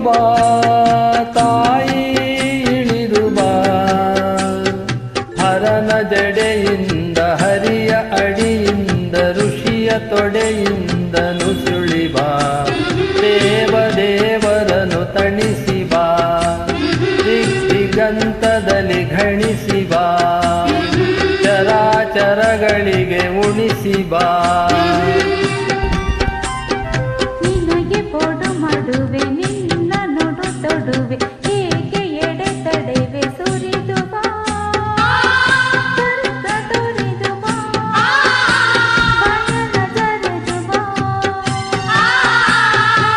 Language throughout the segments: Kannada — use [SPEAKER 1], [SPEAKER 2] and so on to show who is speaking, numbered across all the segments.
[SPEAKER 1] ಬಾ ತಾಯಿ ಇಳಿದು ಬಾ ಹರನ ಜಡೆಯಿಂದ ಹರಿಯ ಅಡಿಯಿಂದ ಋಷಿಯ ತೊಡೆಯಿಂದ ನುಸುಳಿ ಬಾ ದೇವರನು ತಣಿಸಿ ಬಾ ದಿಗಂತದಲ್ಲಿ ಘಣಿಸಿ ಬಾ ಚರಾಚರಗಳಿಗೆ ಉಣಿಸಿ ಬಾ
[SPEAKER 2] ನಿನಗೆ ಪೋಡು ಮಾಡುವೆ ನಿನ್ನ ನುಡು ತೊಡುವೆ ಹೇಗೆ ಎಡೆ ತಡೆವೆ ಸುರಿದು ಬಾ ಸ್ವರ್ಗ ತೊರೆದು ಬಾ ಬಯಲ ಜರೆದು ಬಾ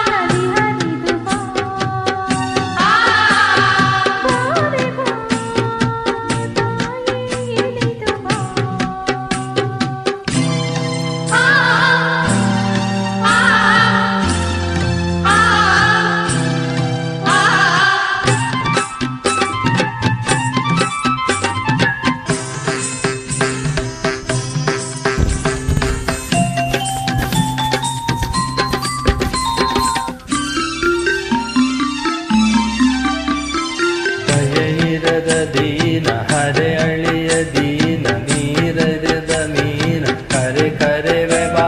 [SPEAKER 2] ನದಿ ಹರಿದು ಬಾ ಬಾರೆ ಬಾ ತಾಯಿ ಇಳಿದು ಬಾ
[SPEAKER 1] ಕೈರದ ದೀನ ಹರೆ ಅಳಿಯ ದೀನ ನೀರದ ಮೀನ ಕರೆ ಕರೆವೆ ಬಾ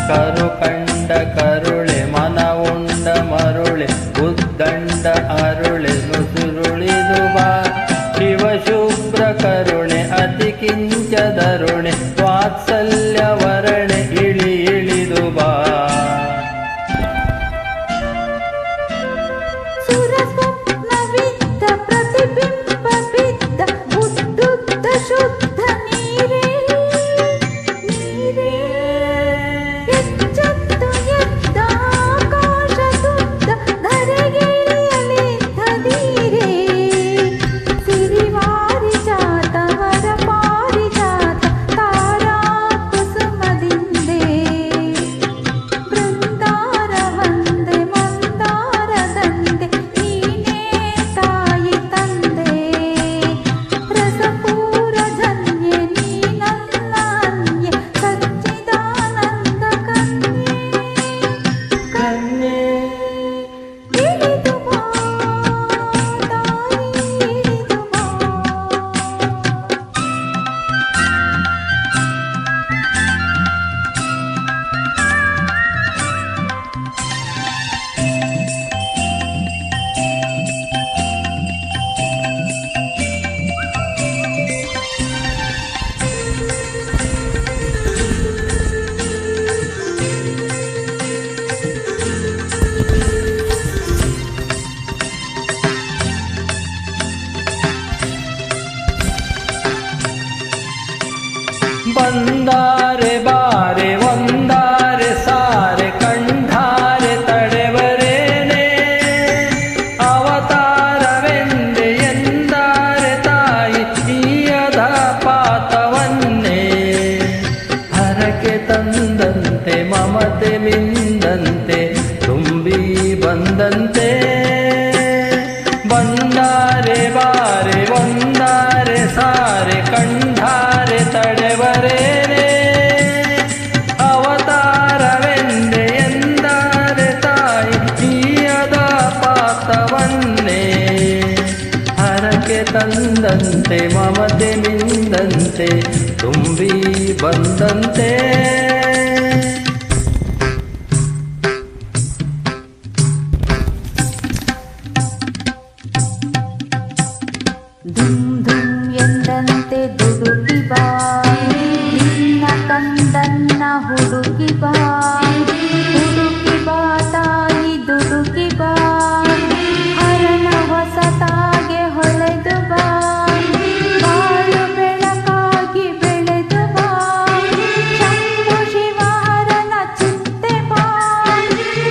[SPEAKER 1] ಕರು ಕಂಡ ಕರುಳೆ ಮನ ಉಂಡ ಮರುಳೆ ಉದ್ದಂಡ ಅರುಳೆ ನುಸುರುಳಿದು ಬಾ ಶಿವಶುಭ್ರ ಕರುಣೆ ಅತಿ ಕಿಂಚದರುಣೆ ವಾತ್ಸಲ್ಯ ವರಣೆ ಇಳಿದು ಬಾ
[SPEAKER 2] ಸುರಸ್ವಪ್ನವಿದ್ದ ಪ್ರತಿಬಿಂಬ ಬಿದ್ದ ಉದ್ದುದ್ದ ಶುದ್ಧ ನೀರೇ ನೀರೇ ಎಚ್ಚತ್ತು ಎದ್ದ ಆಕಾಶ ಸುದ್ದ ಧರೆಗಿಳಿಯಲಿದ್ದ ನೀರೇ ಸಿರಿವಾರಿ ಜಾತ ವರ ಪಾರಿಜಾತ ತಾರಾ ಕುಸುಮದಿಂದೆ ಬೃಂದಾರ ವಂದೆ ಮಂದಾರದಂದೆ ನೀನೇ ತಾಯಿ ತಂದೆ ರಸಪೂರ ಜನ್ಯೆ ನೀನಲ್ಲ ಅನ್ಯೆ ಸಚ್ಚಿದಾನಂದ ಕನ್ಯೆ
[SPEAKER 1] ಕನ್ಯೆ
[SPEAKER 2] ಇಳಿದು ಬಾ ತಾಯಿ ಇಳಿದು ಬಾ
[SPEAKER 1] ಬಂದಾರೆ ಬಾರೆ ಒಂದಾರೆ ಸಾರೆ ಕಂಠಾರೆ ತಡೆವರೇನೆ ಅವತಾರವೆಂದೆ ಎಂದಾರೆ ತಾಯಿ ಈಯದ ಪಾತವನ್ನೇ ಹರಕೆ ತಂದಂತೆ ಮಮತೆ ಮಿಂದಂತೆ ತುಂಬಿ ಬಂದಂತೆ ಬಂದಾರೆ ಬಾರೆ ಒಂದಾರೆ ಸಾರೆ ಕಂಠಾರೆ ತಡೆವರೇನೆ ಅವತಾರವೆಂದೆ ಎಂದಾರೆ ತಾಯಿ ಈಯದ ಪಾತವನ್ನೇ ಹರಕೆ ತಂದಂತೆ ಮಮತೆ ಮಿಂದಂತೆ ತುಂಬಿ ಬಂದಂತೆ
[SPEAKER 2] ಧುಮ್ ಧುಮ್ ಎಂದಂತೆ ದುಡುಕಿ ಬಾ ನಿನ್ನ ಕಂದನ್ನ ಹುಡುಕಿ ಬಾ ತಾಯಿ ದುಡುಕಿ ಬಾ ಹರನ ಹೊಸತಾಗೆ ಹೊಳೆದು ಬಾ ಬಾಳು ಬೆಳಕಾಗಿ ಬೆಳೆದು ಬಾ ಶಂಭು ಶಿವ ಹರನ ಚಿಂತೆ ಬಾ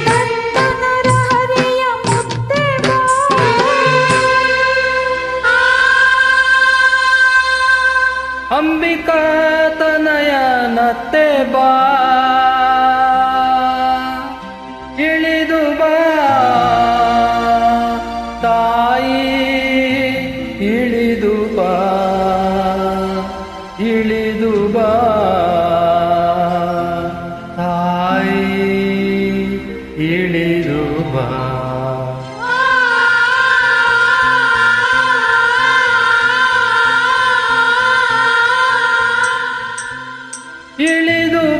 [SPEAKER 2] ದತ್ತನರ ಹರಿಯ ಮುತ್ತೆ ಬಾ
[SPEAKER 1] ಅಂಬಿಕಾ ತನಯನತ್ತೆ ಬಾ ಇಳಿದು ಬಾ ತಾಯಿ ಇಳಿದು ಬಾ ಇಳಿದು ಬಾ ತಾಯಿ ಇಳಿದು ಬಾ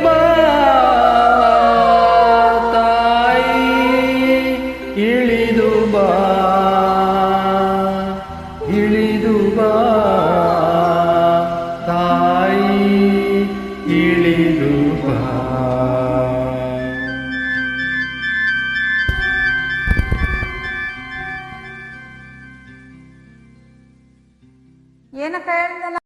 [SPEAKER 1] ಬಾ ತಾಯಿ ಇಳಿದು ಬಾ ಇಳಿದು ಬಾ ತಾಯಿ ಇಳಿದು ಬಾ.
[SPEAKER 2] ಏನಕ್ಕ ಹೇಳಿದ್ನಲ್ಲ